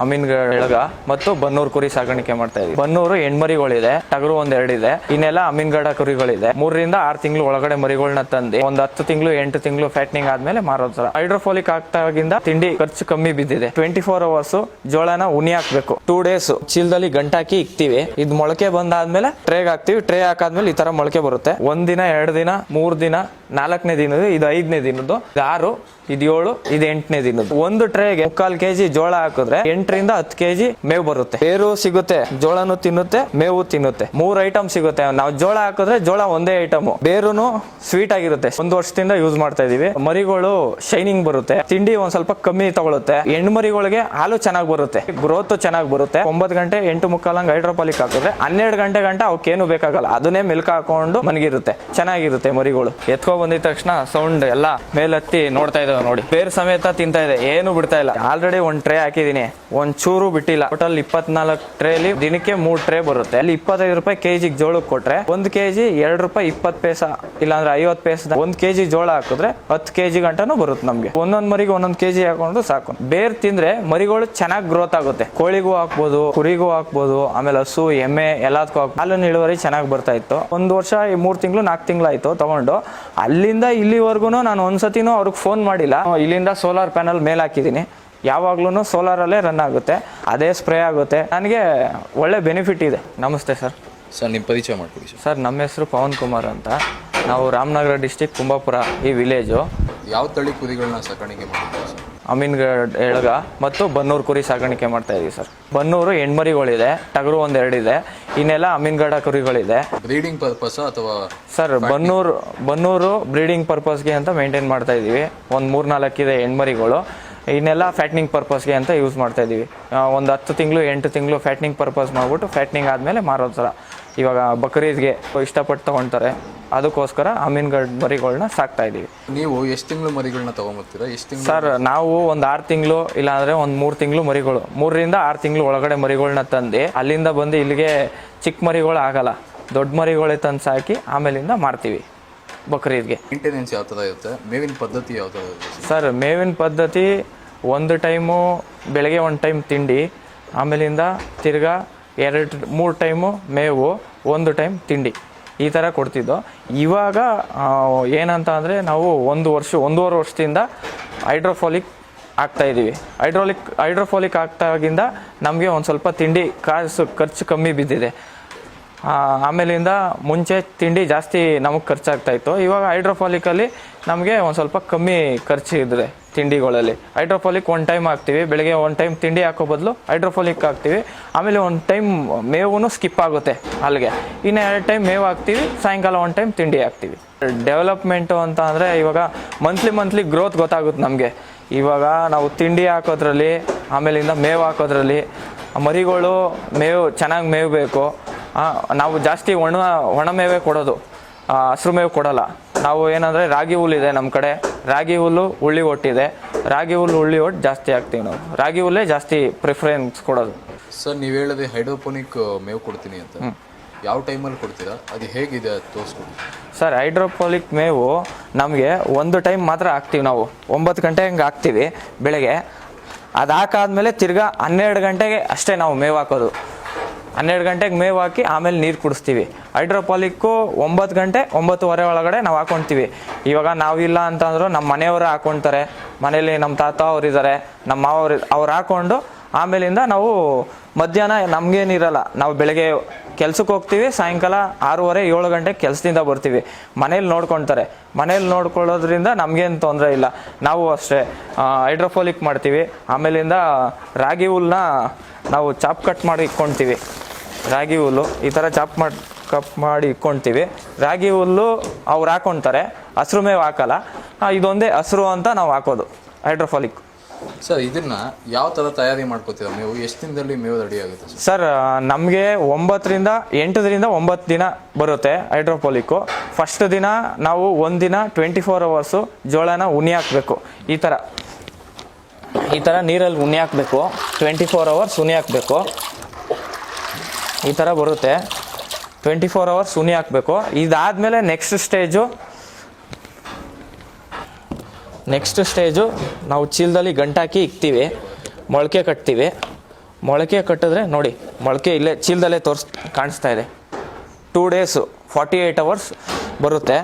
ಅಮೀನ್ಗಢ ಎಳಗ ಮತ್ತು ಬನ್ನೂರು ಕುರಿ ಸಾಗಾಣಿಕೆ ಮಾಡ್ತಾ ಇದೀವಿ. ಬನ್ನೂರು ಹೆಣ್ಮರಿಗಳಿದೆ, ಟಗರು ಒಂದೆರಡಿದೆ. ಇನ್ನೆಲ್ಲ ಅಮೀನ್ಗಢ ಕುರಿಗಳಿದೆ. 3 ರಿಂದ 6 ತಿಂಗಳು ಒಳಗಡೆ ಮರಿಗಳನ್ನ ತಂದು ಒಂದು 10 ತಿಂಗಳು 8 ತಿಂಗಳು ಫ್ಯಾಟ್ನಿಂಗ್ ಆದ್ಮೇಲೆ ಮಾರೋದು ಸರ್. ಹೈಡ್ರೋಫೋಲಿಕ್ ಆಗ್ತಾಗಿಂದ ತಿಂಡಿ ಖರ್ಚು ಕಮ್ಮಿ ಬಿದ್ದಿದೆ. 24 ಅವರ್ಸ್ ಜೋಳನ ಉನಿ ಹಾಕ್ಬೇಕು. 2 ಡೇಸ್ ಚೀಲದಲ್ಲಿ ಗಂಟಾಕಿ ಇಕ್ತಿವಿ. ಇದು ಮೊಳಕೆ ಬಂದಾದ್ಮೇಲೆ ಟ್ರೇಗ್ ಹಾಕ್ತಿವಿ. ಟ್ರೇ ಹಾಕಾದ್ಮೇಲೆ ಈ ತರ ಮೊಳಕೆ ಬರುತ್ತೆ. 1 ದಿನ 2 ದಿನ 3 ದಿನ 4ನೇ ದಿನದ್ದು, ಇದು 5ನೇ ದಿನದ್ದು, 6, ಇದು 7, ಇದು 8ನೇ ದಿನದ್ದು. ಒಂದು ಟ್ರೇಗೆ 3/4 kg ಜೋಳ ಹಾಕಿದ್ರೆ 8 ರಿಂದ 10 kg ಮೇವು ಬರುತ್ತೆ. ಬೇರು ಸಿಗುತ್ತೆ, ಜೋಳನು ತಿನ್ನುತ್ತೆ, ಮೇವು ತಿನ್ನುತ್ತೆ. 3 ಐಟಮ್ ಸಿಗುತ್ತೆ. ನಾವು ಜೋಳ ಹಾಕಿದ್ರೆ ಜೋಳ ಒಂದೇ ಐಟಮ್, ಬೇರುನು ಸ್ವೀಟ್ ಆಗಿರುತ್ತೆ. 1 ವರ್ಷದಿಂದ ಯೂಸ್ ಮಾಡ್ತಾ ಇದೀವಿ. ಮರಿಗಳು ಶೈನಿಂಗ್ ಬರುತ್ತೆ, ತಿಂಡಿ ಒಂದ್ ಸ್ವಲ್ಪ ಕಮ್ಮಿ ತಗೊಳುತ್ತೆ. ಹೆಣ್ಣು ಮರಿಗಳಿಗೆ ಹಾಲು ಚೆನ್ನಾಗಿ ಬರುತ್ತೆ, ಗ್ರೋತ್ ಚೆನ್ನಾಗಿ ಬರುತ್ತೆ. 9 ಗಂಟೆ 8:45 ಹೈಡ್ರೋಪಾಲಿಕ್ ಹಾಕಿದ್ರೆ 12 ಗಂಟೆ ಅವಕ್ಕೇನು ಬೇಕಾಗಲ್ಲ, ಅದನ್ನೇ ಮಿಲ್ಕ್ ಹಾಕೊಂಡು ಮನಗಿರುತ್ತೆ, ಚೆನ್ನಾಗಿರುತ್ತೆ. ಮರಿಗಳು ಎತ್ಕೊ ಬಂದಿದ ತಕ್ಷಣ ಸೌಂಡ್ ಎಲ್ಲ ಮೇಲತ್ತಿ ನೋಡ್ತಾ ಇದಾವೆ ನೋಡಿ. ಬೇರ್ ಸಮೇತ ತಿಂತಾ ಇದೆ, ಏನು ಬಿಡ್ತಾ ಇಲ್ಲ. ಆಲ್ರೆಡಿ 1 ಟ್ರೇ ಹಾಕಿದೀನಿ, ಒಂದ್ ಚೂರು ಬಿಟ್ಟಿಲ್ಲ. ಟೋಟಲ್ 24 ಟ್ರೇಲಿ ದಿನಕ್ಕೆ 3 ಟ್ರೇ ಬರುತ್ತೆ. ಅಲ್ಲಿ 25 ರೂಪಾಯಿ ಕೆಜಿ ಜೋಳಕ್ಕೆ ಕೊಟ್ರೆ 1 kg 2 ರೂಪಾಯಿ 20 ಪೈಸಾ, ಇಲ್ಲಾಂದ್ರೆ 50 ಪೈಸಾ. 1 kg ಜೋಳ ಹಾಕಿದ್ರೆ 10 kg ಗಂಟನೂ ಬರುತ್ತೆ ನಮ್ಗೆ. ಒಂದೊಂದ್ ಮರಿಗೆ 1 kg ಹಾಕೊಂಡು ಸಾಕು. ಬೇರ್ ತಿಂದ್ರೆ ಮರಿಗಳು ಚೆನ್ನಾಗಿ ಗ್ರೋತ್ ಆಗುತ್ತೆ. ಕೋಳಿಗೂ ಹಾಕ್ಬೋದು, ಕುರಿಗೂ ಹಾಕ್ಬೋದು, ಆಮೇಲೆ ಹಸು, ಎಮ್ಮೆ ಎಲ್ಲದಕ್ಕೂ ಹಾಕ್ಬೋದು. ಹಾಲಿನ ಇಳುವರಿ ಚೆನ್ನಾಗಿ ಬರ್ತಾ ಇತ್ತು. 1 ವರ್ಷ 3 ತಿಂಗಳು 4 ತಿಂಗಳು ಆಯ್ತು ತಗೊಂಡು. ಅಲ್ಲಿಂದ ಇಲ್ಲಿವರೆಗೂ ನಾನು ಒಂದ್ಸತಿನೂ ಅವ್ರಿಗೆ ಫೋನ್ ಮಾಡಿಲ್ಲ. ಇಲ್ಲಿಂದ ಸೋಲಾರ್ ಪ್ಯಾನಲ್ ಮೇಲೆ ಹಾಕಿದ್ದೀನಿ, ಯಾವಾಗ್ಲೂ ಸೋಲಾರ್ ಅಲ್ಲೇ ರನ್ ಆಗುತ್ತೆ, ಅದೇ ಸ್ಪ್ರೇ ಆಗುತ್ತೆ. ನನಗೆ ಒಳ್ಳೆ ಬೆನಿಫಿಟ್ ಇದೆ. ನಮಸ್ತೆ ಸರ್. ಸರ್ ನಿಮ್ಮ ಪರಿಚಯ ಮಾಡಿಕೊಡಿ ಸರ್. ಸರ್ ನಮ್ಮ ಹೆಸರು ಪವನ್ ಕುಮಾರ್ ಅಂತ. ನಾವು ರಾಮನಗರ ಡಿಸ್ಟಿಕ್ ಕುಂಬಾಪುರ ಈ ವಿಲೇಜು. ಯಾವ ತಳಿ ಕುರಿಗಳನ್ನ ಸಾಕಾಣಿಕೆ ಮಾಡ್ತೀವಿ ಸರ್? ಅಮೀನ್ಗಢ ಎಳಗ ಮತ್ತು ಬನ್ನೂರು ಕುರಿ ಸಾಗಾಣಿಕೆ ಮಾಡ್ತಾ ಇದೀವಿ ಸರ್. ಬನ್ನೂರು ಹೆಣ್ಮರಿಗಳಿದೆ, ಟಗರು ಒಂದೆರಡಿದೆ. ಇನ್ನೆಲ್ಲ ಅಮೀನ್ಗಢ ಕುರಿಗಳಿದೆ. ಬ್ರೀಡಿಂಗ್ ಪರ್ಪಸ್ ಅಥವಾ ಸರ್ ಬನ್ನೂರು ಬ್ರೀಡಿಂಗ್ ಪರ್ಪಸ್ಗೆ ಅಂತ ಮೇಂಟೈನ್ ಮಾಡ್ತಾ ಇದೀವಿ. ಒಂದು 3-4 ಇದೆ ಹೆಣ್ಮರಿಗಳು. ಇನ್ನೆಲ್ಲ ಫ್ಯಾಟ್ನಿಂಗ್ ಪರ್ಪಸ್ಗೆ ಅಂತ ಯೂಸ್ ಮಾಡ್ತಾ ಇದೀವಿ. ಒಂದು 10 ತಿಂಗಳು 8 ತಿಂಗಳು ಫ್ಯಾಟ್ನಿಂಗ್ ಪರ್ಪಸ್ ಮಾಡ್ಬಿಟ್ಟು ಫ್ಯಾಟ್ನಿಂಗ್ ಆದಮೇಲೆ ಮಾರೋದು ಸರ. ಇವಾಗ ಬಕ್ರೀದ್ಗೆ ಇಷ್ಟಪಟ್ಟು ತಗೊಳ್ತಾರೆ, ಅದಕ್ಕೋಸ್ಕರ ಅಮೀನ್ಗಢ ಮರಿಗಳನ್ನ ಸಾಕ್ತಾ ಇದೀವಿ. ನೀವು ಎಷ್ಟು ತಿಂಗಳು ಮರಿಗಳನ್ನ ತಗೊಂಡ್ಬರ್ತೀರಾ? ಎಷ್ಟು ತಿಂಗಳು ಸರ್? ನಾವು ಒಂದು 6 ತಿಂಗಳು ಇಲ್ಲಾಂದ್ರೆ ಒಂದು 3 ತಿಂಗಳು ಮರಿಗಳು, 3 ರಿಂದ 6 ತಿಂಗಳು ಒಳಗಡೆ ಮರಿಗಳನ್ನ ತಂದು ಅಲ್ಲಿಂದ ಬಂದು ಇಲ್ಲಿಗೆ ಚಿಕ್ಕ ಮರಿಗಳು ಆಗಲ್ಲ, ದೊಡ್ಡ ಮರಿಗಳೇ ತಂದು ಸಾಕಿ ಆಮೇಲಿಂದ ಮಾರ್ತೀವಿ ಬಕ್ರೀದ್ಗೆ. ಮೇಂಟೆನೆನ್ಸ್ ಯಾವ ಥರ ಇರುತ್ತೆ? ಮೇವಿನ ಪದ್ಧತಿ ಯಾವ ಥರ ಇರುತ್ತೆ ಸರ್? ಮೇವಿನ ಪದ್ಧತಿ ಒಂದು ಟೈಮು ಬೆಳಗ್ಗೆ 1 ಟೈಮ್ ತಿಂಡಿ, ಆಮೇಲಿಂದ ತಿರ್ಗಾ 2-3 ಟೈಮು ಮೇವು, 1 ಟೈಮ್ ತಿಂಡಿ, ಈ ಥರ ಕೊಡ್ತಿದ್ದೋ. ಇವಾಗ ಏನಂತ ಅಂದರೆ ನಾವು 1-1.5 ವರ್ಷದಿಂದ ಹೈಡ್ರೋಫೋಲಿಕ್ ಆಗ್ತಾಯಿದ್ದೀವಿ. ಹೈಡ್ರೋಫೋಲಿಕ್ ಆಗ್ತಾಗಿಂದ ನಮಗೆ ಒಂದು ಸ್ವಲ್ಪ ತಿಂಡಿ ಖರ್ಚು ಕಮ್ಮಿ ಬಿದ್ದಿದೆ. ಆಮೇಲಿಂದ ಮುಂಚೆ ತಿಂಡಿ ಜಾಸ್ತಿ ನಮಗೆ ಖರ್ಚಾಗ್ತಾಯಿತ್ತು. ಇವಾಗ ಹೈಡ್ರೋಫಾಲಿಕಲ್ಲಿ ನಮಗೆ ಒಂದು ಸ್ವಲ್ಪ ಕಮ್ಮಿ ಖರ್ಚು ಇದ್ರೆ ತಿಂಡಿಗಳಲ್ಲಿ. ಹೈಡ್ರೋಫಾಲಿಕ್ 1 ಟೈಮ್ ಹಾಕ್ತೀವಿ, ಬೆಳಗ್ಗೆ 1 ಟೈಮ್ ತಿಂಡಿ ಹಾಕೋ ಬದಲು ಹೈಡ್ರೋಫಾಲಿಕ್ ಹಾಕ್ತೀವಿ. ಆಮೇಲೆ 1 ಟೈಮ್ ಮೇವು ಸ್ಕಿಪ್ ಆಗುತ್ತೆ ಅಲ್ಲಿಗೆ. ಇನ್ನು 2 ಟೈಮ್ ಮೇವು ಹಾಕ್ತೀವಿ, ಸಾಯಂಕಾಲ 1 ಟೈಮ್ ತಿಂಡಿ ಹಾಕ್ತೀವಿ. ಡೆವಲಪ್ಮೆಂಟು ಅಂತ ಅಂದರೆ ಇವಾಗ ಮಂತ್ಲಿ ಗ್ರೋತ್ ಗೊತ್ತಾಗುತ್ತೆ ನಮಗೆ. ಇವಾಗ ನಾವು ತಿಂಡಿ ಹಾಕೋದ್ರಲ್ಲಿ, ಆಮೇಲಿಂದ ಮೇವು ಹಾಕೋದ್ರಲ್ಲಿ, ಮರಿಗಳು ಚೆನ್ನಾಗಿ ಮೇವು ಬೇಕು. ನಾವು ಜಾಸ್ತಿ ಒಣ ಮೇವೇ ಕೊಡೋದು, ಹಸಿರು ಮೇವು ಕೊಡೋಲ್ಲ. ನಾವು ಏನಂದರೆ ರಾಗಿ ಹುಲ್ಲಿದೆ ನಮ್ಮ ಕಡೆ, ರಾಗಿ ಹುಲ್ಲು ಹುಳ್ಳಿ ಒಟ್ಟಿದೆ, ರಾಗಿ ಹುಲ್ಲು ಹುಳ್ಳಿ ಒಟ್ಟು ಜಾಸ್ತಿ ಹಾಕ್ತೀವಿ ನಾವು. ರಾಗಿ ಹುಲ್ಲೇ ಜಾಸ್ತಿ ಪ್ರಿಫರೆನ್ಸ್ ಕೊಡೋದು. ಸರ್ ನೀವು ಹೇಳಿದ್ರೆ ಹೈಡ್ರೋಪೋನಿಕ್ ಮೇವು ಕೊಡ್ತೀನಿ ಅಂತ, ಯಾವ ಟೈಮಲ್ಲಿ ಕೊಡ್ತೀರಾ? ಅದು ಹೇಗಿದೆ ತೋರಿಸ್ಕೊಡಿ ಸರ್. ಹೈಡ್ರೋಪೋನಿಕ್ ಮೇವು ನಮಗೆ 1 ಟೈಮ್ ಮಾತ್ರ ಹಾಕ್ತೀವಿ ನಾವು. 9 ಗಂಟೆ ಹಂಗೆ ಹಾಕ್ತೀವಿ ಬೆಳಗ್ಗೆ. ಅದು ಹಾಕಾದ್ಮೇಲೆ ತಿರ್ಗಾ 12 ಗಂಟೆಗೆ ಅಷ್ಟೇ ನಾವು ಮೇವು ಹಾಕೋದು. 12 ಗಂಟೆಗೆ ಮೇವು ಹಾಕಿ ಆಮೇಲೆ ನೀರು ಕುಡಿಸ್ತೀವಿ. ಹೈಡ್ರೋಪಾಲಿಕ್ಕು 9 ಗಂಟೆ 9:30 ಒಳಗಡೆ ನಾವು ಹಾಕೊಳ್ತೀವಿ. ಇವಾಗ ನಾವಿಲ್ಲ ಅಂತಂದ್ರು ನಮ್ಮ ಮನೆಯವರು ಹಾಕೊಳ್ತಾರೆ, ಮನೇಲಿ ನಮ್ಮ ತಾತ ಅವ್ರು ಇದ್ದಾರೆ, ನಮ್ಮ ಅವ್ರು ಹಾಕೊಂಡು ಆಮೇಲಿಂದ ನಾವು ಮಧ್ಯಾಹ್ನ ನಮಗೇನಿರಲ್ಲ, ನಾವು ಬೆಳಗ್ಗೆ ಕೆಲ್ಸಕ್ಕೆ ಹೋಗ್ತೀವಿ, ಸಾಯಂಕಾಲ 6:30-7 ಗಂಟೆಗೆ ಕೆಲಸದಿಂದ ಬರ್ತೀವಿ. ಮನೇಲಿ ನೋಡ್ಕೊಳ್ತಾರೆ. ಮನೇಲಿ ನೋಡ್ಕೊಳ್ಳೋದ್ರಿಂದ ನಮಗೇನು ತೊಂದರೆ ಇಲ್ಲ. ನಾವು ಅಷ್ಟೇ ಹೈಡ್ರೋಫೋಲಿಕ್ ಮಾಡ್ತೀವಿ. ಆಮೇಲಿಂದ ರಾಗಿ ಹುಲ್ಲನ್ನ ನಾವು ಚಾಪ್ ಕಟ್ ಮಾಡಿ ಇಟ್ಕೊಳ್ತೀವಿ. ರಾಗಿ ಹುಲ್ಲು ಈ ಥರ ಕಪ್ ಮಾಡಿ ಇಟ್ಕೊಳ್ತೀವಿ. ರಾಗಿ ಹುಲ್ಲು ಅವ್ರು ಹಾಕೊಳ್ತಾರೆ, ಹಸಿರು ಮೇವು ಹಾಕಲ್ಲ. ಇದೊಂದೇ ಹಸಿರು ಅಂತ ನಾವು ಹಾಕೋದು ಹೈಡ್ರೋಫಾಲಿಕ್. ಸರ್ ಇದನ್ನ ಯಾವ ಥರ ತಯಾರಿ ಮಾಡ್ಕೋತೀರಾ? ಮೇವು ಎಷ್ಟು ದಿನದಲ್ಲಿ ಮೇವು ರೆಡಿ ಆಗುತ್ತೆ ಸರ್? ನಮಗೆ 8 ರಿಂದ 9 ದಿನ ಬರುತ್ತೆ ಹೈಡ್ರೋಫೋಲಿಕ್ಕು. ಫಸ್ಟ್ ದಿನ ನಾವು 1 ದಿನ 24 ಅವರ್ಸು ಜೋಳನ ಉನಿ ಹಾಕಬೇಕು. ಈ ಥರ ನೀರಲ್ಲಿ ಉನಿ ಹಾಕಬೇಕು. 24 ಅವರ್ಸ್ ಉನಿ ಹಾಕಬೇಕು. ಈ ಥರ ಬರುತ್ತೆ. 24 ಅವರ್ಸ್ ಉನಿ ಹಾಕಬೇಕು. ಇದಾದಮೇಲೆ ನೆಕ್ಸ್ಟ್ ಸ್ಟೇಜು ನಾವು ಚೀಲದಲ್ಲಿ ಗಂಟಾಕಿ ಇಕ್ತೀವಿ, ಮೊಳಕೆ ಕಟ್ತೀವಿ. ಮೊಳಕೆ ಕಟ್ಟಿದ್ರೆ ನೋಡಿ, ಮೊಳಕೆ ಇಲ್ಲೇ ಚೀಲದಲ್ಲೇ ಕಾಣಿಸ್ತಾ ಇದೆ. 2 ಡೇಸು 48 ಅವರ್ಸ್ ಬರುತ್ತೆ.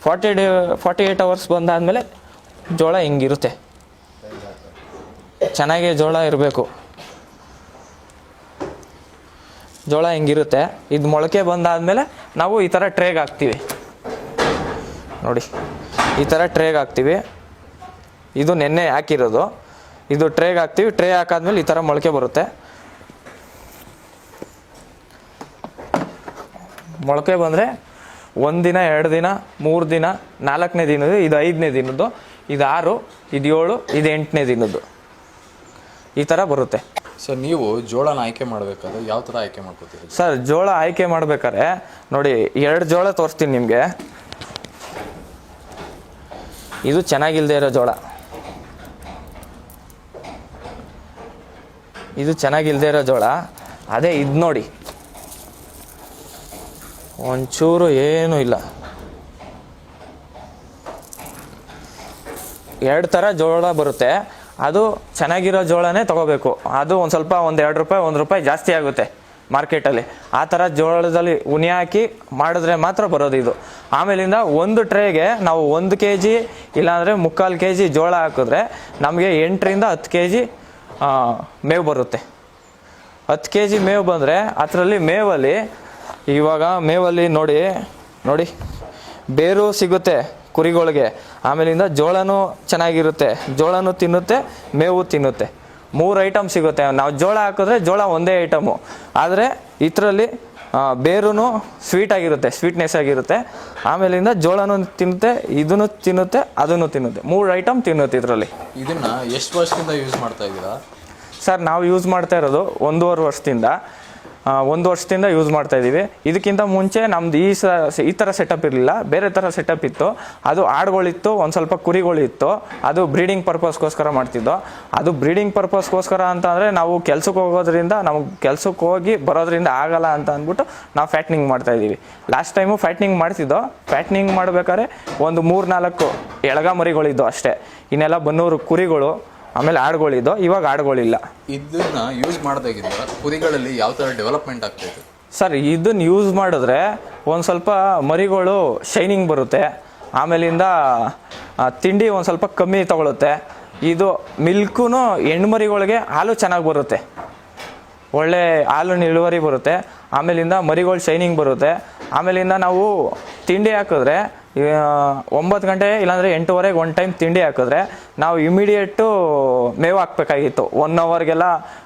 48 ಅವರ್ಸ್ ಬಂದಾದಮೇಲೆ ಜೋಳ ಹಿಂಗಿರುತ್ತೆ. ಚೆನ್ನಾಗಿ ಜೋಳ ಇರಬೇಕು. ಜೋಳ ಹಿಂಗಿರುತ್ತೆ. ಇದು ಮೊಳಕೆ ಬಂದಾದಮೇಲೆ ನಾವು ಈ ಥರ ಟ್ರೇಗೆ ಹಾಕ್ತೀವಿ ನೋಡಿ, ಈ ಥರ ಟ್ರೇಗೆ ಹಾಕ್ತೀವಿ. ಇದು ನೆನ್ನೆ ಹಾಕಿರೋದು. ಇದು ಟ್ರೇಗೆ ಹಾಕ್ತೀವಿ. ಟ್ರೇ ಹಾಕಾದ್ಮೇಲೆ ಈ ಥರ ಮೊಳಕೆ ಬರುತ್ತೆ. ಮೊಳಕೆ ಬಂದರೆ 1 ದಿನ, 2 ದಿನ, 3 ದಿನ, 4ನೇ ದಿನದ್ದು, ಇದು 5ನೇ ದಿನದ್ದು, ಇದು 6, ಇದು 7, ಇದು 8ನೇ ದಿನದ್ದು, ಈ ಥರ ಬರುತ್ತೆ. ಸರ್, ನೀವು ಜೋಳನ ಆಯ್ಕೆ ಮಾಡಬೇಕಾದ್ರೆ ಯಾವ ಥರ ಆಯ್ಕೆ ಮಾಡ್ಕೋತೀರಿ? ಸರ್, ಜೋಳ ಆಯ್ಕೆ ಮಾಡ್ಬೇಕಾದ್ರೆ ನೋಡಿ, 2 ಜೋಳ ತೋರಿಸ್ತೀನಿ ನಿಮಗೆ. ಇದು ಚೆನ್ನಾಗಿಲ್ದೇ ಇರೋ ಜೋಳ, ಇದು ಚೆನ್ನಾಗಿಲ್ದೇ ಇರೋ ಜೋಳ. ಅದೇ ಇದು ನೋಡಿ, ಒಂಚೂರು ಏನೂ ಇಲ್ಲ. 2 ಥರ ಜೋಳ ಬರುತ್ತೆ. ಅದು ಚೆನ್ನಾಗಿರೋ ಜೋಳನೇ ತೊಗೋಬೇಕು. ಅದು ಒಂದು ಸ್ವಲ್ಪ 1-2 ರೂಪಾಯಿ, 1 ರೂಪಾಯಿ ಜಾಸ್ತಿ ಆಗುತ್ತೆ ಮಾರ್ಕೆಟಲ್ಲಿ. ಆ ಥರ ಜೋಳದಲ್ಲಿ ಉನಿ ಹಾಕಿ ಮಾಡಿದ್ರೆ ಮಾತ್ರ ಬರೋದು ಇದು. ಆಮೇಲಿಂದ ಒಂದು ಟ್ರೇಗೆ ನಾವು 1 kg ಇಲ್ಲಾಂದರೆ 3/4 kg ಜೋಳ ಹಾಕಿದ್ರೆ ನಮಗೆ 8ರಿಂದ 10 kg ಮೇವು ಬರುತ್ತೆ. 10 kg ಮೇವು ಬಂದರೆ ಅದರಲ್ಲಿ ಮೇವಲ್ಲಿ ನೋಡಿ ಬೇರು ಸಿಗುತ್ತೆ ಕುರಿಗಳಿಗೆ. ಆಮೇಲಿಂದ ಜೋಳನೂ ಚೆನ್ನಾಗಿರುತ್ತೆ, ಜೋಳನೂ ತಿನ್ನುತ್ತೆ, ಮೇವು ತಿನ್ನುತ್ತೆ. 3 ಐಟಮ್ ಸಿಗುತ್ತೆ. ನಾವು ಜೋಳ ಹಾಕಿದ್ರೆ ಜೋಳ ಒಂದೇ ಐಟಮು, ಆದರೆ ಇದರಲ್ಲಿ ಬೇರೂ ಸ್ವೀಟ್ನೆಸ್ ಆಗಿರುತ್ತೆ. ಆಮೇಲಿಂದ ಜೋಳನೂ ತಿನ್ನುತ್ತೆ, ಇದನ್ನು ತಿನ್ನುತ್ತೆ, ಅದನ್ನು ತಿನ್ನುತ್ತೆ. 3 ಐಟಮ್ ತಿನ್ನುತ್ತೆ ಇದರಲ್ಲಿ. ಇದನ್ನು ಎಷ್ಟು ವರ್ಷದಿಂದ ಯೂಸ್ ಮಾಡ್ತಾ ಇದ್ದೀರಾ? ಸರ್, ನಾವು ಯೂಸ್ ಮಾಡ್ತಾ ಇರೋದು 1.5 ವರ್ಷದಿಂದ. 1 ವರ್ಷದಿಂದ ಯೂಸ್ ಮಾಡ್ತಾ ಇದ್ದೀವಿ. ಇದಕ್ಕಿಂತ ಮುಂಚೆ ನಮ್ದು ಈ ಥರ ಸೆಟಪ್ ಇರಲಿಲ್ಲ, ಬೇರೆ ಥರ ಸೆಟಪ್ ಇತ್ತು. ಅದು ಆಡುಗಳಿತ್ತು, ಒಂದು ಸ್ವಲ್ಪ ಕುರಿಗಳಿತ್ತು. ಅದು ಬ್ರೀಡಿಂಗ್ ಪರ್ಪಸ್ಗೋಸ್ಕರ ಮಾಡ್ತಿದ್ದೋ. ಅದು ಬ್ರೀಡಿಂಗ್ ಪರ್ಪಸ್ಗೋಸ್ಕರ ಅಂತ ಅಂದರೆ ನಾವು ಕೆಲ್ಸಕ್ಕೆ ಹೋಗೋದ್ರಿಂದ, ನಮಗೆ ಕೆಲ್ಸಕ್ಕೆ ಹೋಗಿ ಬರೋದ್ರಿಂದ ಆಗಲ್ಲ ಅಂತ ಅಂದ್ಬಿಟ್ಟು ನಾವು ಫ್ಯಾಟ್ನಿಂಗ್ ಮಾಡ್ತಾ ಇದ್ದೀವಿ. ಲಾಸ್ಟ್ ಟೈಮು ಫ್ಯಾಟ್ನಿಂಗ್ ಮಾಡ್ತಿದ್ದೋ. ಫ್ಯಾಟ್ನಿಂಗ್ ಮಾಡ್ಬೇಕಾದ್ರೆ ಒಂದು 3-4 ಎಳಗ ಮರಿಗಳಿದ್ದು ಅಷ್ಟೇ. ಇನ್ನೆಲ್ಲ ಬನ್ನೂರು ಕುರಿಗಳು, ಆಮೇಲೆ ಆಡುಗಳಿದ್ದು. ಇವಾಗ ಆಡುಗಳಿಲ್ಲ. ಇದನ್ನ ಯೂಸ್ ಮಾಡಿದಾಗಿಂದ ಕುರಿಗಳಲ್ಲಿ ಯಾವ ಥರ ಡೆವಲಪ್ಮೆಂಟ್ ಆಗ್ತಾಯಿದೆ? ಸರ್, ಇದನ್ನು ಯೂಸ್ ಮಾಡಿದ್ರೆ ಒಂದು ಸ್ವಲ್ಪ ಮರಿಗಳು ಶೈನಿಂಗ್ ಬರುತ್ತೆ. ಆಮೇಲಿಂದ ತಿಂಡಿ ಒಂದು ಸ್ವಲ್ಪ ಕಮ್ಮಿ ತಗೊಳುತ್ತೆ. ಇದು ಮಿಲ್ಕೂ ಹೆಣ್ಮರಿಗಳಿಗೆ ಹಾಲು ಚೆನ್ನಾಗಿ ಬರುತ್ತೆ, ಒಳ್ಳೆ ಹಾಲಿನ ಇಳುವರಿ ಬರುತ್ತೆ. ಆಮೇಲಿಂದ ಮರಿಗಳು ಶೈನಿಂಗ್ ಬರುತ್ತೆ. ಆಮೇಲಿಂದ ನಾವು ತಿಂಡಿ ಹಾಕಿದ್ರೆ 9 ಗಂಟೆ ಇಲ್ಲಾಂದರೆ 8:30 ಒಂದು ಟೈಮ್ ತಿಂಡಿ ಹಾಕಿದ್ರೆ ನಾವು ಇಮಿಡಿಯೇಟು ಮೇವು ಹಾಕ್ಬೇಕಾಗಿತ್ತು. 1 ಅವರ್ಗೆಲ್ಲ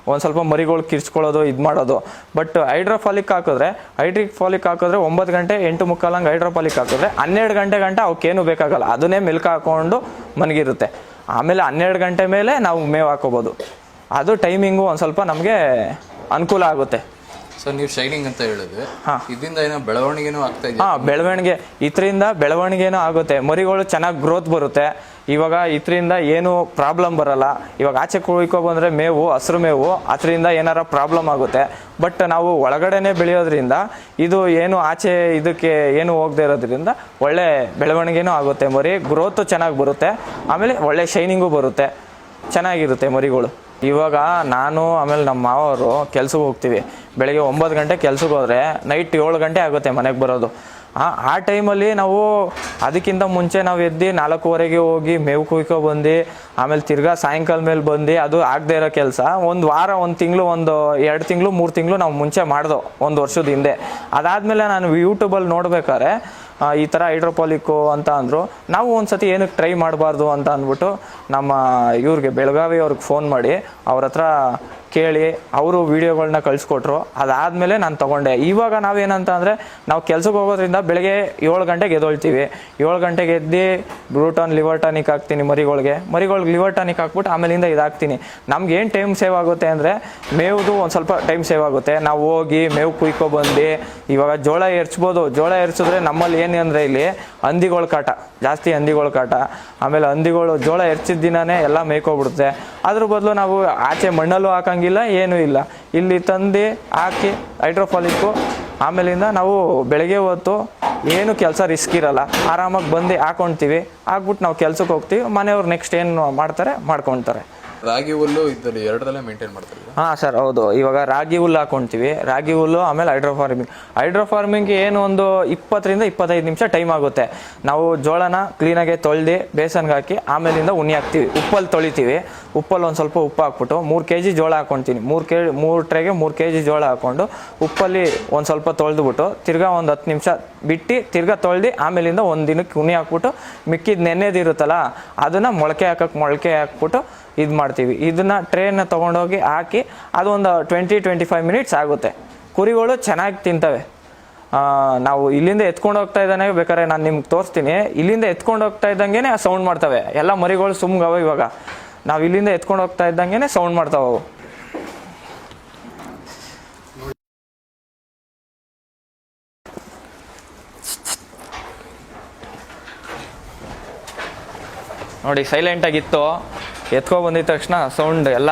ಒಂದು ಸ್ವಲ್ಪ ಮರಿಗಳು ಕಿರ್ಚ್ಕೊಳ್ಳೋದು, ಇದು ಮಾಡೋದು. ಬಟ್ ಹೈಡ್ರೋಫಾಲಿಕ್ ಹಾಕಿದ್ರೆ 9 ಗಂಟೆ 8:45 ಹಂಗೆ ಹೈಡ್ರೋಫಾಲಿಕ್ ಹಾಕಿದ್ರೆ 12 ಗಂಟೆ ಅವಕ್ಕೇನು ಬೇಕಾಗಲ್ಲ, ಅದನ್ನೇ ಮೆಲ್ಕು ಹಾಕ್ಕೊಂಡು ಮನಗಿರುತ್ತೆ. ಆಮೇಲೆ 12 ಗಂಟೆ ಮೇಲೆ ನಾವು ಮೇವು ಹಾಕೋಬೋದು. ಅದು ಟೈಮಿಂಗು ಒಂದು ಸ್ವಲ್ಪ ನಮಗೆ ಅನುಕೂಲ ಆಗುತ್ತೆ. ಸರ್, ನೀವು ಶೈನಿಂಗ್ ಅಂತ ಹೇಳಿದ್ರೆ ಇದರಿಂದ ಏನೋ ಬೆಳವಣಿಗೆನೂ ಆಗ್ತಾ ಇದೆ? ಬೆಳವಣಿಗೆ, ಇದರಿಂದ ಬೆಳವಣಿಗೆನೂ ಆಗುತ್ತೆ. ಮರಿಗಳು ಚೆನ್ನಾಗಿ ಗ್ರೋತ್ ಬರುತ್ತೆ. ಇವಾಗ ಇದರಿಂದ ಏನು ಪ್ರಾಬ್ಲಮ್ ಬರಲ್ಲ. ಇವಾಗ ಆಚೆ ಕುಯ್ಕೊ ಬಂದರೆ ಮೇವು, ಹಸಿರು ಮೇವು, ಅದರಿಂದ ಏನಾರ ಪ್ರಾಬ್ಲಮ್ ಆಗುತ್ತೆ. ಬಟ್ ನಾವು ಒಳಗಡೆನೆ ಬೆಳೆಯೋದ್ರಿಂದ ಇದು ಏನು ಆಚೆ ಇದಕ್ಕೆ ಏನು ಹೋಗದೆ ಇರೋದ್ರಿಂದ ಒಳ್ಳೆ ಬೆಳವಣಿಗೆನೂ ಆಗುತ್ತೆ. ಮರಿ ಗ್ರೋತು ಚೆನ್ನಾಗಿ ಬರುತ್ತೆ. ಆಮೇಲೆ ಒಳ್ಳೆ ಶೈನಿಂಗು ಬರುತ್ತೆ, ಚೆನ್ನಾಗಿರುತ್ತೆ ಮರಿಗಳು. ಇವಾಗ ನಾನು ಆಮೇಲೆ ನಮ್ಮ ಮಾವರು ಕೆಲ್ಸಕ್ಕೆ ಹೋಗ್ತೀವಿ. ಬೆಳಗ್ಗೆ 9 ಗಂಟೆ ಕೆಲ್ಸಕ್ಕೆ ಹೋದರೆ ನೈಟ್ 7 ಗಂಟೆ ಆಗುತ್ತೆ ಮನೆಗೆ ಬರೋದು. ಆ ಟೈಮಲ್ಲಿ ನಾವು ಅದಕ್ಕಿಂತ ಮುಂಚೆ ನಾವು ಎದ್ದು 4:15 ಹೋಗಿ ಮೇವು ಕುಯ್ಕೊ ಬಂದು ಆಮೇಲೆ ತಿರ್ಗಾ ಸಾಯಂಕಾಲ ಮೇಲೆ ಬಂದು ಅದು ಆಗದೆ ಇರೋ ಕೆಲಸ 1 ವಾರ, 1 ತಿಂಗಳು, 2 ತಿಂಗಳು, 3 ತಿಂಗಳು ನಾವು ಮುಂಚೆ ಮಾಡ್ದೋ 1 ವರ್ಷದ ಹಿಂದೆ. ಅದಾದಮೇಲೆ ನಾನು ಯೂಟ್ಯೂಬಲ್ಲಿ ನೋಡ್ಬೇಕಾದ್ರೆ ಈ ಥರ ಹೈಡ್ರೋಪಾಲಿಕ್ಕು ಅಂತ ಅಂದರು. ನಾವು ಒಂದು ಸತಿ ಏನಕ್ಕೆ ಟ್ರೈ ಮಾಡಬಾರ್ದು ಅಂತ ಅಂದ್ಬಿಟ್ಟು ನಮ್ಮ ಇವ್ರಿಗೆ ಬೆಳಗಾವಿ ಅವ್ರಿಗೆ ಫೋನ್ ಮಾಡಿ ಅವ್ರ ಹತ್ರ ಕೇಳಿ ಅವರು ವೀಡಿಯೋಗಳನ್ನ ಕಳಿಸ್ಕೊಟ್ರು. ಅದಾದಮೇಲೆ ನಾನು ತೊಗೊಂಡೆ. ಇವಾಗ ನಾವೇನಂತ ಅಂದರೆ ನಾವು ಕೆಲ್ಸಕ್ಕೆ ಹೋಗೋದ್ರಿಂದ ಬೆಳಗ್ಗೆ 7 ಗಂಟೆಗೆ ಎದ್ದೊಳ್ತೀವಿ. 7 ಗಂಟೆಗೆ ಎದ್ದು ಬ್ರೂಟಾನ್, ಲಿವರ್ ಟಾನಿಕ್ ಹಾಕ್ತೀನಿ ಮರಿಗಳಿಗೆ ಲಿವರ್ ಟಾನಿಕ್ ಹಾಕ್ಬಿಟ್ಟು ಆಮೇಲಿಂದ ಇದಾಗ್ತೀನಿ. ನಮ್ಗೆ ಏನು ಟೈಮ್ ಸೇವ್ ಆಗುತ್ತೆ ಅಂದರೆ ಮೇವ್ದು ಒಂದು ಸ್ವಲ್ಪ ಟೈಮ್ ಸೇವ್ ಆಗುತ್ತೆ. ನಾವು ಹೋಗಿ ಮೇವು ಕುಯ್ಕೊ ಬಂದು ಇವಾಗ ಜೋಳ ಎರ್ಚ್ಬೋದು. ಜೋಳ ಎರ್ಚಿದ್ರೆ ನಮ್ಮಲ್ಲಿ ಏನು ಅಂದರೆ ಇಲ್ಲಿ ಹಂದಿಗಳ ಕಾಟ ಜಾಸ್ತಿ, ಹಂದಿಗಳ ಕಾಟ. ಆಮೇಲೆ ಹಂದಿಗಳು ಜೋಳ ಎರ್ಚಿದ ದಿನವೇ ಎಲ್ಲ ಮೇಯ್ಕೊಬಿಡುತ್ತೆ. ಅದ್ರ ಬದಲು ನಾವು ಆಚೆ ಮಣ್ಣಲ್ಲೂ ಹಾಕಂಗಿಲ್ಲ, ಏನೂ ಇಲ್ಲ. ಇಲ್ಲಿ ತಂದು ಹಾಕಿ ಹೈಡ್ರೋಫಾಲಿಕ್ಕು ಆಮೇಲಿಂದ ನಾವು ಬೆಳಗ್ಗೆ ಹೊತ್ತು ಏನು ಕೆಲಸ ರಿಸ್ಕ್ ಇರಲ್ಲ, ಆರಾಮಾಗಿ ಬಂದು ಹಾಕೊಳ್ತೀವಿ. ಹಾಕ್ಬಿಟ್ಟು ನಾವು ಕೆಲ್ಸಕ್ಕೆ ಹೋಗ್ತೀವಿ. ಮನೆಯವ್ರು ನೆಕ್ಸ್ಟ್ ಏನು ಮಾಡ್ತಾರೆ ಮಾಡ್ಕೊಳ್ತಾರೆ. ರಾಗಿ ಹುಲ್ಲು ಇದ್ದಲ್ಲಿ ಎರಡರಲ್ಲೇ ಮೇಂಟೈನ್ ಮಾಡ್ತಾರೆ. ಹಾಂ ಸರ್, ಹೌದು. ಇವಾಗ ರಾಗಿ ಹುಲ್ಲು ಹಾಕೊಳ್ತೀವಿ, ರಾಗಿ ಹುಲ್ಲು ಆಮೇಲೆ ಹೈಡ್ರೋ ಫಾರ್ಮಿಂಗ್ ಏನು ಒಂದು 20-25 ನಿಮಿಷ ಟೈಮ್ ಆಗುತ್ತೆ. ನಾವು ಜೋಳನ ಕ್ಲೀನಾಗಿ ತೊಳೆದು ಬೇಸನ್ಗೆ ಹಾಕಿ ಆಮೇಲಿಂದ ಉಣ್ಣಿ ಹಾಕ್ತೀವಿ, ಉಪ್ಪಲ್ಲಿ ತೊಳಿತೀವಿ. ಉಪ್ಪಲ್ಲಿ ಒಂದು ಸ್ವಲ್ಪ ಉಪ್ಪು ಹಾಕ್ಬಿಟ್ಟು 3 kg ಜೋಳ ಹಾಕ್ಕೊತೀನಿ. 3 ಟ್ರೇಗೆ 3 kg ಜೋಳ ಹಾಕ್ಕೊಂಡು ಉಪ್ಪಲ್ಲಿ ಒಂದು ಸ್ವಲ್ಪ ತೊಳೆದ್ಬಿಟ್ಟು ತಿರ್ಗಾ ಒಂದು 10 ನಿಮಿಷ ಬಿಟ್ಟು ತಿರ್ಗಾ ತೊಳೆದು ಆಮೇಲಿಂದ ಒಂದು ದಿನಕ್ಕೆ ಉಣ್ಣಿ ಹಾಕ್ಬಿಟ್ಟು ಮಿಕ್ಕಿದ ನೆನ್ನೆದಿರುತ್ತಲ್ಲ ಅದನ್ನು ಮೊಳಕೆ ಹಾಕ್ಬಿಟ್ಟು ಇದು ಮಾಡ್ತೀವಿ. ಇದನ್ನು ಟ್ರೇನ ತೊಗೊಂಡೋಗಿ ಹಾಕಿ ಅದು ಒಂದು 20-25 ಮಿನಿಟ್ಸ್ ಆಗುತ್ತೆ. ಕುರಿಗಳು ಚೆನ್ನಾಗಿ ತಿಂತವೆ. ನಾವು ಇಲ್ಲಿಂದ ಎತ್ಕೊಂಡು ಹೋಗ್ತಾ ಇದ್ದಾನೆ, ಬೇಕಾದ್ರೆ ನಾನು ನಿಮ್ಗೆ ತೋರಿಸ್ತೀನಿ. ಇಲ್ಲಿಂದ ಎತ್ಕೊಂಡು ಹೋಗ್ತಾ ಇದ್ದಂಗೆ ಸೌಂಡ್ ಮಾಡ್ತವೆ. ಎಲ್ಲ ಮರಿಗಳು ಸುಮ್ಗವೆ. ಇವಾಗ ನಾವು ಇಲ್ಲಿಂದ ಎತ್ಕೊಂಡು ಹೋಗ್ತಾ ಇದ್ದಂಗೆ ಸೌಂಡ್ ಮಾಡ್ತಾವೆ ಅವು. ನೋಡಿ, ಸೈಲೆಂಟಾಗಿತ್ತು. ಬಂದಿದ ತಕ್ಷಣ ಸೌಂಡ್ ಎಲ್ಲ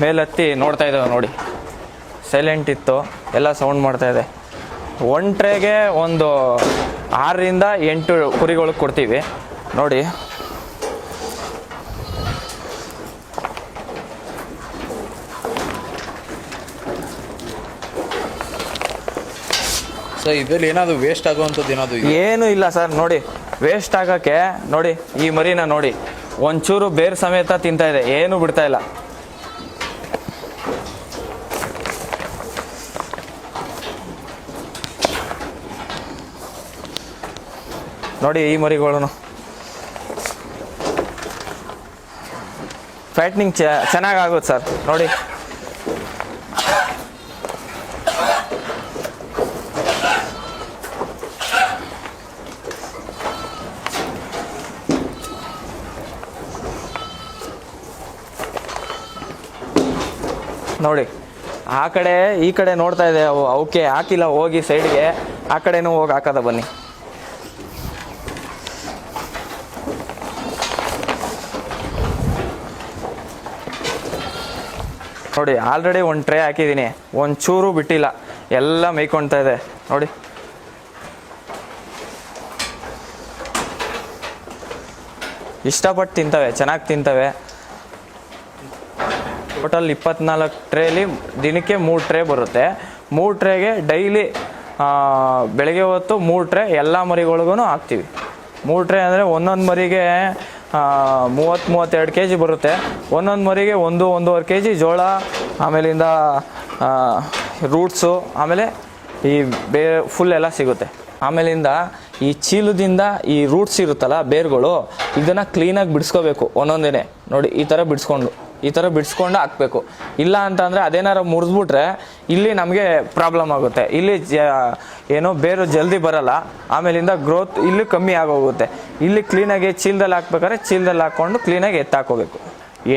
ಮೇಲೆತ್ತಿ ನೋಡ್ತಾ ಇದ್ದಾವೆ. ನೋಡಿ, ಸೈಲೆಂಟ್ ಇತ್ತು, ಎಲ್ಲ ಸೌಂಡ್ ಮಾಡ್ತಾ ಇದೆ. 1 ಟ್ರೇಗೆ ಒಂದು 6-8 ಕುರಿಗಳಿಗೆ ಕೊಡ್ತೀವಿ. ನೋಡಿ, ಸರ್ ಇದರಲ್ಲಿ ಏನಾದರೂ ವೇಸ್ಟ್ ಆಗುವಂಥದ್ದು ಏನಾದರೂ ಏನೂ ಇಲ್ಲ ಸರ್. ನೋಡಿ, ವೇಸ್ಟ್ ಆಗೋಕ್ಕೆ ನೋಡಿ, ಈ ಮರಿನ ನೋಡಿ, ಒಂಚೂರು ಬೇರು ಸಮೇತ ತಿಂತಾ ಇದೆ, ಏನು ಬಿಡ್ತಾ ಇಲ್ಲ. ನೋಡಿ, ಈ ಮರಿಗಳು ಫ್ಯಾಟ್ನಿಂಗ್ ಚೆನ್ನಾಗಾಗುತ್ತೆ ಸರ್. ನೋಡಿ, ನೋಡಿ, ಆ ಕಡೆ ಈ ಕಡೆ ನೋಡ್ತಾ ಇದೆ ಅವು. ಅವಕ್ಕೆ ಹಾಕಿಲ್ಲ, ಹೋಗಿ ಸೈಡ್ಗೆ ಆ ಕಡೆನೂ ಹೋಗಿ ಹಾಕದ ಬನ್ನಿ. ನೋಡಿ, ಆಲ್ರೆಡಿ 1 ಟ್ರೇ ಹಾಕಿದ್ದೀನಿ, ಒಂಚೂರು ಬಿಟ್ಟಿಲ್ಲ, ಎಲ್ಲ ಮೇಯ್ಕೊಳ್ತಾ ಇದೆ. ನೋಡಿ, ಇಷ್ಟಪಟ್ಟು ತಿಂತವೆ, ಚೆನ್ನಾಗಿ ತಿಂತವೆ. ಟೋಟಲ್ 24 ಟ್ರೇಲಿ ದಿನಕ್ಕೆ 3 ಟ್ರೇ ಬರುತ್ತೆ. 3 ಟ್ರೇಗೆ ಡೈಲಿ ಬೆಳಗ್ಗೆ ಹೊತ್ತು 3 ಟ್ರೇ ಎಲ್ಲ ಮರಿಗಳಿಗೂ ಹಾಕ್ತೀವಿ. 3 ಟ್ರೇ ಅಂದರೆ ಒಂದೊಂದು ಮರಿಗೆ 30-32 kg ಬರುತ್ತೆ. ಒಂದೊಂದು ಮರಿಗೆ 1-1.5 kg ಜೋಳ, ಆಮೇಲಿಂದ ರೂಟ್ಸು, ಆಮೇಲೆ ಈ ಫುಲ್ ಎಲ್ಲ ಸಿಗುತ್ತೆ. ಆಮೇಲಿಂದ ಈ ಚೀಲದಿಂದ ಈ ರೂಟ್ಸ್ ಇರುತ್ತಲ್ಲ, ಬೇರುಗಳು, ಇದನ್ನು ಕ್ಲೀನಾಗಿ ಬಿಡಿಸ್ಕೋಬೇಕು ಒಂದೊಂದೇ. ನೋಡಿ, ಈ ಥರ ಬಿಡಿಸ್ಕೊಂಡು ಹಾಕಬೇಕು. ಇಲ್ಲ ಅಂತಂದರೆ ಅದೇನಾರು ಮುರಿದ್ಬಿಟ್ರೆ ಇಲ್ಲಿ ನಮಗೆ ಪ್ರಾಬ್ಲಮ್ ಆಗುತ್ತೆ. ಇಲ್ಲಿ ಏನೋ ಬೇರು ಜಲ್ದಿ ಬರಲ್ಲ, ಆಮೇಲಿಂದ ಗ್ರೋತ್ ಇಲ್ಲಿ ಕಮ್ಮಿ ಆಗೋಗುತ್ತೆ. ಇಲ್ಲಿ ಕ್ಲೀನಾಗಿ ಚೀಲದಲ್ಲಿ ಹಾಕ್ಬೇಕಾದ್ರೆ ಚೀಲದಲ್ಲಿ ಹಾಕ್ಕೊಂಡು ಕ್ಲೀನಾಗಿ ಎತ್ತಾಕೋಬೇಕು.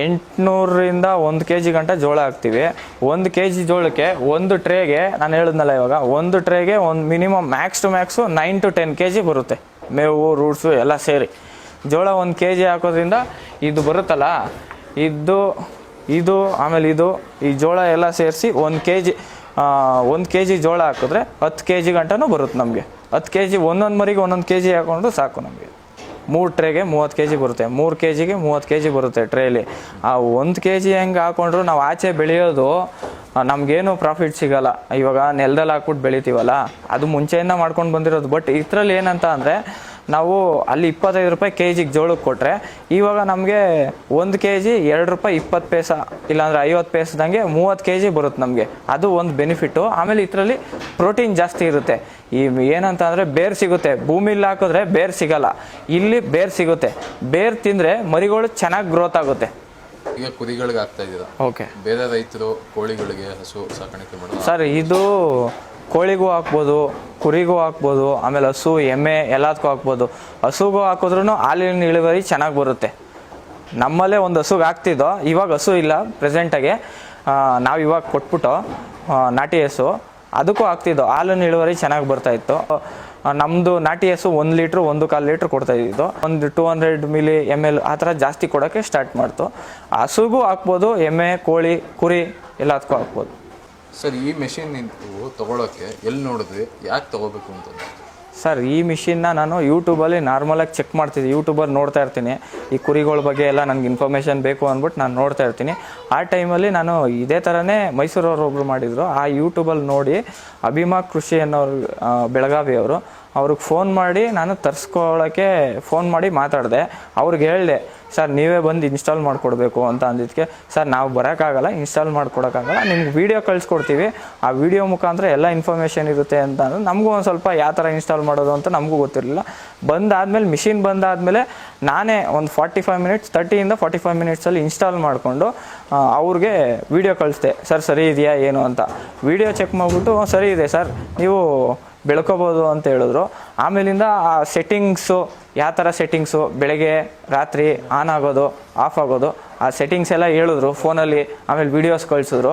800ರಿಂದ 1 kg ಗಂಟ ಜೋಳ ಹಾಕ್ತೀವಿ. 1 kg ಜೋಳಕ್ಕೆ 1 ಟ್ರೇಗೆ, ನಾನು ಹೇಳಿದ್ನಲ್ಲ ಇವಾಗ, 1 ಟ್ರೇಗೆ ಒಂದು minimum max to max 9-10 kg ಬರುತ್ತೆ. ಮೇವು, ರೂಟ್ಸು ಎಲ್ಲ ಸೇರಿ ಜೋಳ 1 kg ಹಾಕೋದ್ರಿಂದ ಇದು ಬರುತ್ತಲ್ಲ, ಇದು ಆಮೇಲೆ ಈ ಜೋಳ ಎಲ್ಲ ಸೇರಿಸಿ 1 kg ಜೋಳ ಹಾಕಿದ್ರೆ 10 kg ಗಂಟನೂ ಬರುತ್ತೆ ನಮಗೆ. 10 kg ಒಂದೊಂದು ಮರಿಗೆ 1 kg ಹಾಕೊಂಡು ಸಾಕು ನಮಗೆ. 3 ಟ್ರೇಗೆ 30 kg ಬರುತ್ತೆ. 3 kgಗೆ 30 kg ಬರುತ್ತೆ ಟ್ರೇಲಿ. ಆ 1 kg ಹೆಂಗೆ ಹಾಕೊಂಡ್ರು ನಾವು ಆಚೆ ಬೆಳೆಯೋದು ನಮಗೇನು ಪ್ರಾಫಿಟ್ ಸಿಗಲ್ಲ. ಇವಾಗ ನೆಲದಲ್ಲಿ ಹಾಕ್ಬಿಟ್ಟು ಬೆಳಿತೀವಲ್ಲ, ಅದು ಮುಂಚೆಯಿಂದ ಮಾಡ್ಕೊಂಡು ಬಂದಿರೋದು. ಬಟ್ ಇದರಲ್ಲಿ ಏನಂತ ಅಂದರೆ, ನಾವು ಅಲ್ಲಿ 25 ರೂಪಾಯಿ kgಗೆ ಜೋಳಕ್ಕೆ ಕೊಟ್ಟರೆ, ಇವಾಗ ನಮಗೆ 1 kg 2 ರೂಪಾಯಿ 20 ಪೈಸೆ, ಇಲ್ಲಾಂದರೆ 50 ಪೈಸದಂಗೆ 30 kg ಬರುತ್ತೆ ನಮಗೆ. ಅದು ಒಂದು ಬೆನಿಫಿಟ್ಟು. ಆಮೇಲೆ ಇದರಲ್ಲಿ ಪ್ರೋಟೀನ್ ಜಾಸ್ತಿ ಇರುತ್ತೆ. ಏನಂತ ಅಂದರೆ, ಬೇರು ಸಿಗುತ್ತೆ. ಭೂಮಿಲಿ ಹಾಕಿದ್ರೆ ಬೇರು ಸಿಗಲ್ಲ, ಇಲ್ಲಿ ಬೇರು ಸಿಗುತ್ತೆ. ಬೇರು ತಿಂದರೆ ಮರಿಗಳು ಚೆನ್ನಾಗಿ ಗ್ರೋತ್ ಆಗುತ್ತೆ. ಈಗ ಕುರಿಗಳಿಗೆ ಆಗ್ತಾ ಇದ್ದೀರಾ? ಓಕೆ. ಬೇರೆ ರೈತರು ಕೋಳಿಗಳಿಗೆ, ಹಸು ಸಾಕಾಣಿಕೆ ಮಾಡೋದು ಸರ್, ಇದು ಕೋಳಿಗೂ ಹಾಕ್ಬೋದು, ಕುರಿಗೂ ಹಾಕ್ಬೋದು, ಆಮೇಲೆ ಹಸು, ಎಮ್ಮೆ ಎಲ್ಲದಕ್ಕೂ ಹಾಕ್ಬೋದು. ಹಸುಗೂ ಹಾಕಿದ್ರೂ ಹಾಲಿನ ಇಳುವರಿ ಚೆನ್ನಾಗಿ ಬರುತ್ತೆ. ನಮ್ಮಲ್ಲೇ ಒಂದು ಹಸುಗೆ ಹಾಕ್ತಿದ್ದೋ, ಇವಾಗ ಹಸು ಇಲ್ಲ ಪ್ರೆಸೆಂಟಾಗಿ. ನಾವು ಇವಾಗ ಕೊಟ್ಬಿಟ್ಟು ನಾಟಿ ಹಸು, ಅದಕ್ಕೂ ಹಾಕ್ತಿದ್ದೋ, ಹಾಲಿನ ಇಳುವರಿ ಚೆನ್ನಾಗಿ ಬರ್ತಾಯಿತ್ತು. ನಮ್ಮದು ನಾಟಿ ಹಸು 1 ಲೀಟ್ರ್ 1.25 ಲೀಟ್ರ್ ಕೊಡ್ತಾಯಿದ್ದು. ಒಂದು 200 ml ಆ ಥರ ಜಾಸ್ತಿ ಕೊಡೋಕ್ಕೆ ಸ್ಟಾರ್ಟ್ ಮಾಡ್ತು. ಹಸುಗೂ ಹಾಕ್ಬೋದು, ಎಮ್ಮೆ, ಕೋಳಿ, ಕುರಿ ಎಲ್ಲದಕ್ಕೂ ಹಾಕ್ಬೋದು. ಸರ್, ಈ ಮೆಷಿನ್ ನೀವು ತೊಗೊಳಕ್ಕೆ ಎಲ್ಲಿ ನೋಡಿದ್ರಿ, ಯಾಕೆ ತೊಗೋಬೇಕು ಅಂತ? ಸರ್ ಈ ಮಿಷಿನ್ನ ನಾನು ಯೂಟ್ಯೂಬಲ್ಲಿ ನಾರ್ಮಲಾಗಿ ಚೆಕ್ ಮಾಡ್ತಿದ್ದೆ, ಯೂಟ್ಯೂಬಲ್ಲಿ ನೋಡ್ತಾ ಇರ್ತೀನಿ. ಈ ಕುರಿಗಳ ಬಗ್ಗೆ ಎಲ್ಲ ನನಗೆ ಇನ್ಫಾರ್ಮೇಷನ್ ಬೇಕು ಅಂದ್ಬಿಟ್ಟು ನಾನು ನೋಡ್ತಾ ಇರ್ತೀನಿ. ಆ ಟೈಮಲ್ಲಿ ನಾನು ಇದೇ ಥರನೇ ಮೈಸೂರವ್ರು ಒಬ್ಬರು ಮಾಡಿದರು. ಆ ಯೂಟ್ಯೂಬಲ್ಲಿ ನೋಡಿ ಅಭಿಮಾ ಕೃಷಿ ಅನ್ನೋರು ಬೆಳಗಾವಿಯವರು, ಅವ್ರಿಗೆ ಫೋನ್ ಮಾಡಿ ನಾನು ತರಿಸ್ಕೊಳ್ಳೋಕ್ಕೆ ಫೋನ್ ಮಾಡಿ ಮಾತಾಡಿದೆ. ಅವ್ರಿಗೆ ಹೇಳಿದೆ, ಸರ್ ನೀವೇ ಬಂದು ಇನ್ಸ್ಟಾಲ್ ಮಾಡಿಕೊಡ್ಬೇಕು ಅಂತ ಅಂದಿದ್ದಕ್ಕೆ, ಸರ್ ನಾವು ಬರೋಕ್ಕಾಗಲ್ಲ, ಇನ್ಸ್ಟಾಲ್ ಮಾಡ್ಕೊಡೋಕ್ಕಾಗಲ್ಲ, ನಿಮ್ಗೆ ವೀಡಿಯೋ ಕಳಿಸ್ಕೊಡ್ತೀವಿ, ಆ ವಿಡಿಯೋ ಮುಖಾಂತರ ಎಲ್ಲ ಇನ್ಫಾರ್ಮೇಷನ್ ಇರುತ್ತೆ ಅಂತ ಅಂದ್ರೆ ನಮಗೂ ಒಂದು ಸ್ವಲ್ಪ ಯಾವ ಥರ ಇನ್ಸ್ಟಾಲ್ ಮಾಡೋದು ಅಂತ ನಮಗೂ ಗೊತ್ತಿರಲಿಲ್ಲ. ಬಂದಾದಮೇಲೆ ಮಿಷಿನ್ ಬಂದಾದಮೇಲೆ ನಾನೇ ಒಂದು 30 ಇಂದ 45 ಮಿನಿಟ್ಸಲ್ಲಿ ಇನ್ಸ್ಟಾಲ್ ಮಾಡಿಕೊಂಡು ಅವ್ರಿಗೆ ವೀಡಿಯೋ ಕಳಿಸ್ದೆ. ಸರ್ ಸರಿ ಇದೆಯಾ ಏನು ಅಂತ ವೀಡಿಯೋ ಚೆಕ್ ಮಾಡಿಬಿಟ್ಟು ಸರಿ ಇದೆ ಸರ್, ನೀವು ಬೆಳ್ಕೋಬೋದು ಅಂತ ಹೇಳಿದ್ರು. ಆಮೇಲಿಂದ ಆ ಸೆಟ್ಟಿಂಗ್ಸು, ಯಾವ ಥರ ಸೆಟ್ಟಿಂಗ್ಸು, ಬೆಳಗ್ಗೆ ರಾತ್ರಿ ಆನ್ ಆಗೋದು ಆಫ್ ಆಗೋದು, ಆ ಸೆಟ್ಟಿಂಗ್ಸ್ ಎಲ್ಲ ಹೇಳಿದ್ರು ಫೋನಲ್ಲಿ. ಆಮೇಲೆ ವೀಡಿಯೋಸ್ ಕಳಿಸಿದ್ರು.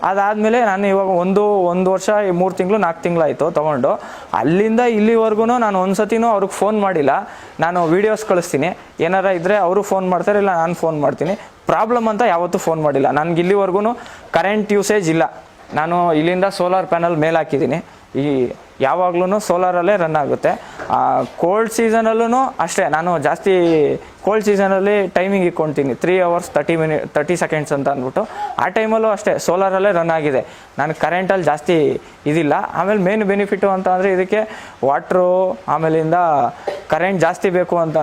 ಅದಾದಮೇಲೆ ನಾನು ಇವಾಗ ಒಂದು ವರ್ಷ 3 ತಿಂಗಳು 4 ತಿಂಗಳಾಯಿತು ತೊಗೊಂಡು. ಅಲ್ಲಿಂದ ಇಲ್ಲಿವರೆಗೂ ನಾನು ಒಂದು ಸತಿನೂ ಅವ್ರಿಗೆ ಫೋನ್ ಮಾಡಿಲ್ಲ. ನಾನು ವೀಡಿಯೋಸ್ ಕಳಿಸ್ತೀನಿ, ಏನಾರ ಇದ್ದರೆ ಅವರು ಫೋನ್ ಮಾಡ್ತಾರೆ, ಇಲ್ಲ ನಾನು ಫೋನ್ ಮಾಡ್ತೀನಿ. ಪ್ರಾಬ್ಲಮ್ ಅಂತ ಯಾವತ್ತೂ ಫೋನ್ ಮಾಡಿಲ್ಲ. ನನಗೆ ಇಲ್ಲಿವರೆಗೂ ಕರೆಂಟ್ ಯೂಸೇಜ್ ಇಲ್ಲ. ನಾನು ಇಲ್ಲಿಂದ ಸೋಲಾರ್ ಪ್ಯಾನಲ್ ಮೇಲೆ ಹಾಕಿದ್ದೀನಿ. ಈ ಯಾವಾಗ್ಲೂ ಸೋಲಾರಲ್ಲೇ ರನ್ ಆಗುತ್ತೆ. ಕೋಲ್ಡ್ ಸೀಸನಲ್ಲೂ ಅಷ್ಟೇ, ನಾನು ಜಾಸ್ತಿ ಕೋಲ್ಡ್ ಸೀಸನಲ್ಲಿ ಟೈಮಿಂಗ್ ಇಟ್ಕೊಳ್ತೀನಿ 3 hours 30 seconds ಅಂತ ಅಂದ್ಬಿಟ್ಟು. ಆ ಟೈಮಲ್ಲೂ ಅಷ್ಟೇ ಸೋಲಾರಲ್ಲೇ ರನ್ ಆಗಿದೆ. ನಾನು ಕರೆಂಟಲ್ಲಿ ಜಾಸ್ತಿ ಇದಿಲ್ಲ. ಆಮೇಲೆ ಮೇನ್ ಬೆನಿಫಿಟು ಅಂತ ಅಂದರೆ ಇದಕ್ಕೆ ವಾಟ್ರು, ಆಮೇಲಿಂದ ಕರೆಂಟ್ ಜಾಸ್ತಿ ಬೇಕು ಅಂತ.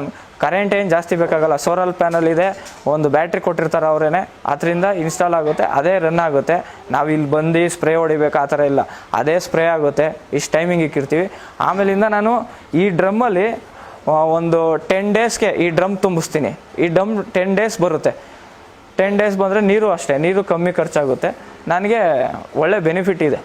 ಕರೆಂಟ್ ಏನು ಜಾಸ್ತಿ ಬೇಕಾಗಲ್ಲ, ಸೋಲಾರ್ ಪ್ಯಾನಲ್ ಇದೆ, ಒಂದು ಬ್ಯಾಟ್ರಿ ಕೊಟ್ಟಿರ್ತಾರೆ ಅವರೇನೆ, ಅದರಿಂದ ಇನ್ಸ್ಟಾಲ್ ಆಗುತ್ತೆ, ಅದೇ ರನ್ ಆಗುತ್ತೆ. ನಾವು ಇಲ್ಲಿ ಬಂದು ಸ್ಪ್ರೇ ಹೊಡಿಬೇಕು ಆ ಥರ ಇಲ್ಲ, ಅದೇ ಸ್ಪ್ರೇ ಆಗುತ್ತೆ. ಇಷ್ಟು ಟೈಮಿಂಗ್ ಇಕ್ಕಿರ್ತೀವಿ. ಆಮೇಲಿಂದ ನಾನು ಈ ಡ್ರಮ್ಮಲ್ಲಿ ಒಂದು 10 ಡೇಸ್ಗೆ ಈ ಡ್ರಮ್ ತುಂಬಿಸ್ತೀನಿ. ಈ ಡ್ರಮ್ 10 ಡೇಸ್ ಬರುತ್ತೆ. 10 ಡೇಸ್ ಬಂದರೆ ನೀರು ಅಷ್ಟೇ, ನೀರು ಕಮ್ಮಿ ಖರ್ಚಾಗುತ್ತೆ. ನನಗೆ ಒಳ್ಳೆ ಬೆನಿಫಿಟ್ ಇದೆ.